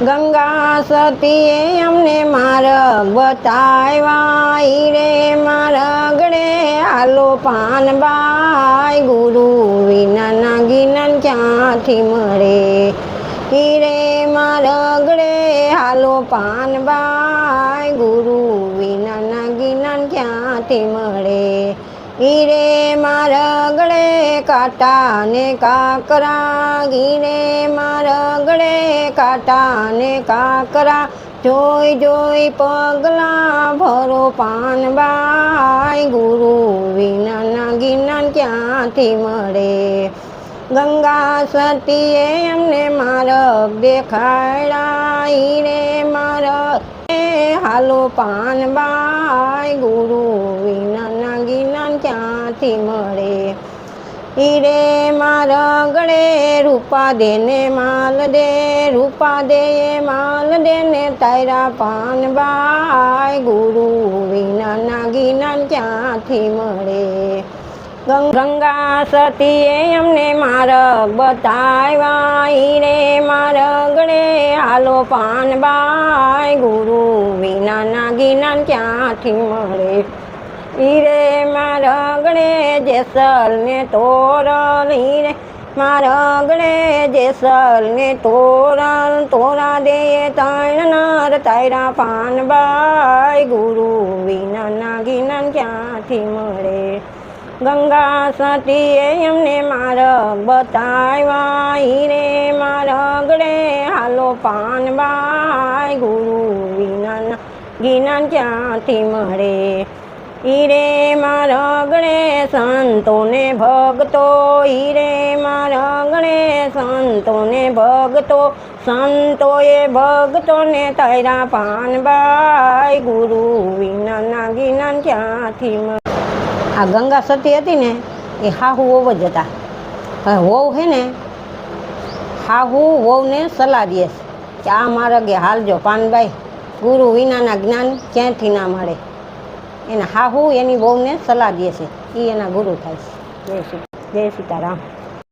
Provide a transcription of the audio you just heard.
ગંગા સતીએ અમને માર્ગ બતાવ્યા, રે મારા ગળે હાલો પાનબાઈ, ગુરુ વિનાના જ્ઞાન ક્યાંથી મળે, રે મારા ગળે હાલો પાનબાઈ, ગુરુ વિનાના જ્ઞાન ક્યાંથી મળે, રે મારા ગળે કાંટા ને કાકરા, રે મારા ગળે કાંટા ને કાકરા, જોઈ જોઈ પગલા ભરો પાનબાઈ, ગુરુ વિનાના જ્ઞાન ક્યાંથી મળે. ગંગા સતીએ અમને માર્ગ દેખાડ્યા, રે માર્ગ હાલો પાનબાઈ, ગુરુ વિનાના જ્ઞાન ક્યાંથી મળે, રે મારા ગળે રૂપા દે ને માલ દે, રૂપા દે માલ દે ને તારા પાનબાઈ, ગુરુ વિનાના જ્ઞાન ક્યાંથી મળે. ગંગા સતીએ અમને માર્ગ બતાવ્યા, રે મારા ગળે હાલો પાનબાઈ, ગુરુ વિનાના જ્ઞાન ક્યાંથી મળે, રે મારા ગળે જેસલ ને તોરલ, રે મારા ગળે જેસલ ને તોરલ, તોરા દે ત્રણ નર તારા પાનબાઈ, ગુરુ વિનાના જ્ઞાન ક્યાંથી મળે. ગંગા સતીએ અમને માર્ગ બતાવ્યા, રે મારા ગળે હાલો પાનબાઈ, ગુરુ વિનાના જ્ઞાન ક્યાંથી મળે, રે મારા ગળે સંતોને ભગતો, રે મારા ગળે સંતોને ભગતો, સંતોએ ભગતોને તારા પાનબાઈ, ગુરુ વિનાના જ્ઞાન ક્યાંથી મળે. આ ગંગા સતી હતી ને એ હાહુ વહુ જ હતા. વહુ છે ને હાહુ વહુને સલાહ દે કે આ માર્ગે હાલજો પાનબાઈ, ગુરુ વિનાના જ્ઞાન ક્યાંથી ના મળે. એના હાહુ એની વહુને સલાહ દે છે, એ એના ગુરુ થાય છે. જય સીતારામ.